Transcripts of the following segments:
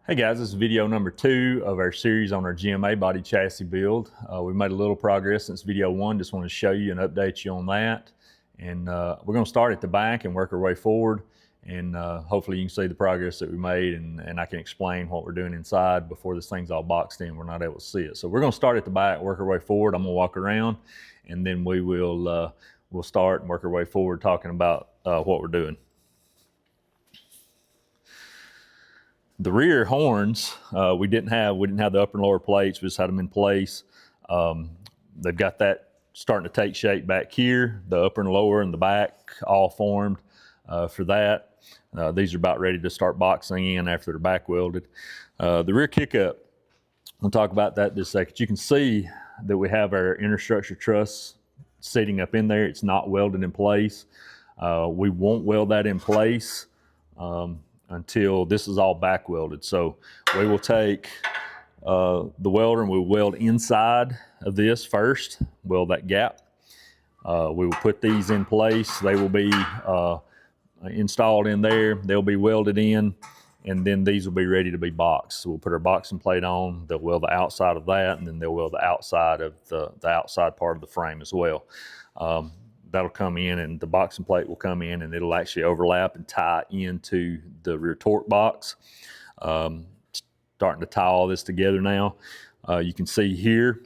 Hey guys, this is video number 2 of our series on our GM ABody Chassis build. We've made a little progress since video 1. Just want to show you and update you on that. And we're going to start at the back and work our way forward. And hopefully you can see the progress that we made, and I can explain what we're doing inside before this thing's all boxed in. We're not able to see it. So we're going to start at the back, work our way forward. I'm going to walk around, and then we'll start and work our way forward talking about what we're doing. The rear horns, we didn't have the upper and lower plates. We just had them in place. They've got that starting to take shape back here. The upper and lower and the back all formed for that. These are about ready to start boxing in after they're back welded. The rear kickup, we'll talk about that in just a second. You can see that we have our inner structure truss sitting up in there. It's not welded in place. We won't weld that in place until this is all back welded. So we will take the welder and we'll weld inside of this first, weld that gap. We will put these in place. They will be installed in there. They'll be welded in, and then these will be ready to be boxed. So we'll put our boxing plate on. They'll weld the outside of that, and then they'll weld the outside of the outside part of the frame as well. That'll come in, and the boxing plate will come in, and it'll actually overlap and tie into the rear torque box. Starting to tie all this together now. You can see here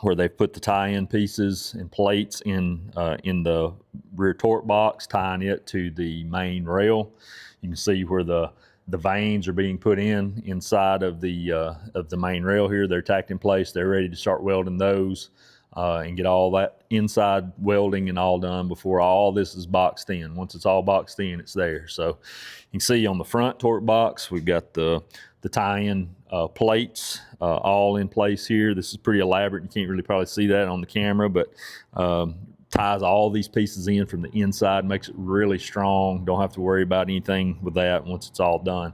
where they've put the tie-in pieces and plates in the rear torque box, tying it to the main rail. You can see where the vanes are being put inside of the main rail here. They're tacked in place. They're ready to start welding those. And get all that inside welding and all done before all this is boxed in. Once it's all boxed in, it's there. So you can see on the front torque box, we've got the tie-in plates all in place here. This is pretty elaborate. You can't really probably see that on the camera, but ties all these pieces in from the inside, makes it really strong. Don't have to worry about anything with that once it's all done.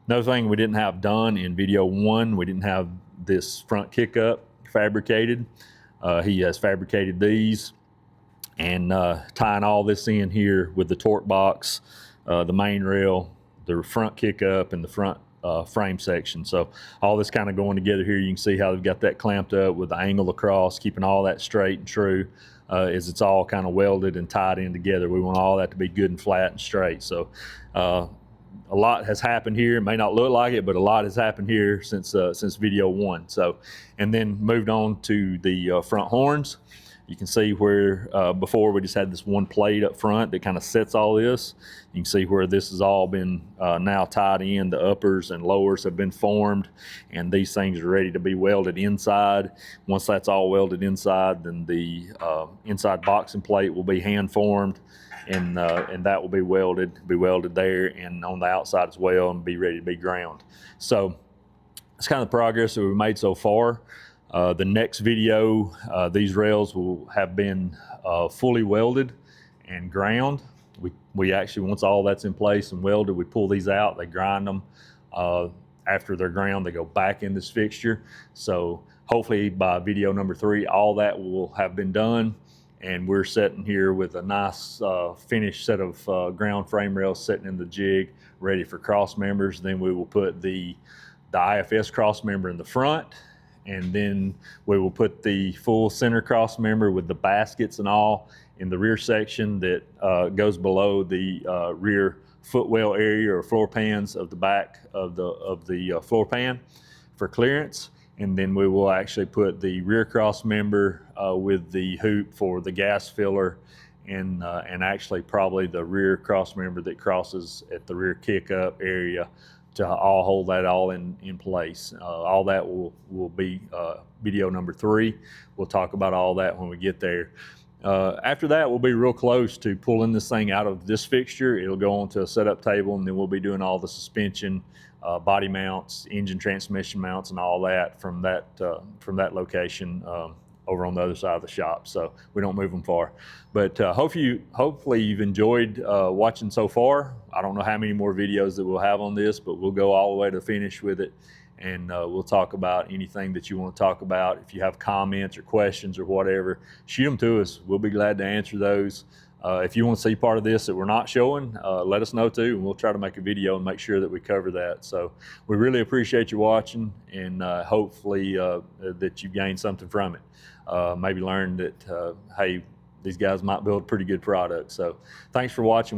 Another thing we didn't have done in video 1, we didn't have this front kickup fabricated. He has fabricated these, and tying all this in here with the torque box, the main rail, the front kickup, and the front frame section. So all this kind of going together here. You can see how they've got that clamped up with the angle across, keeping all that straight and true as it's all kind of welded and tied in together. We want all that to be good and flat and straight. So a lot has happened here. It may not look like it, but a lot has happened here since video 1. So, and then moved on to the front horns. You can see where before we just had this one plate up front that kind of sets all this. You can see where this has all been now tied in. The uppers and lowers have been formed, and these things are ready to be welded inside. Once that's all welded inside, then the inside boxing plate will be hand formed. And that will be welded there and on the outside as well, and be ready to be ground. So it's kind of the progress that we've made so far. The next video, these rails will have been fully welded and ground. We actually, once all that's in place and welded, we pull these out, they grind them. After they're ground, they go back in this fixture. So hopefully by video number 3, all that will have been done. And we're sitting here with a nice finished set of ground frame rails sitting in the jig, ready for cross members. Then we will put the IFS cross member in the front, and then we will put the full center cross member with the baskets and all in the rear section that goes below the rear footwell area or floor pans of the back of the floor pan for clearance. And then we will actually put the rear cross member with the hoop for the gas filler, and actually probably the rear cross member that crosses at the rear kickup area to all hold that all in place. All that will be video number 3. We'll talk about all that when we get there. After that, we'll be real close to pulling this thing out of this fixture. It'll go onto a setup table, and then we'll be doing all the suspension, body mounts, engine transmission mounts, and all that from that location over on the other side of the shop. So we don't move them far. But hopefully you've enjoyed watching so far. I don't know how many more videos that we'll have on this, but we'll go all the way to finish with it. And we'll talk about anything that you want to talk about. If you have comments or questions or whatever, shoot them to us. We'll be glad to answer those. If you want to see part of this that we're not showing, let us know too, and we'll try to make a video and make sure that we cover that. So we really appreciate you watching, and hopefully that you gained something from it. Maybe learned that, hey, these guys might build a pretty good product. So thanks for watching.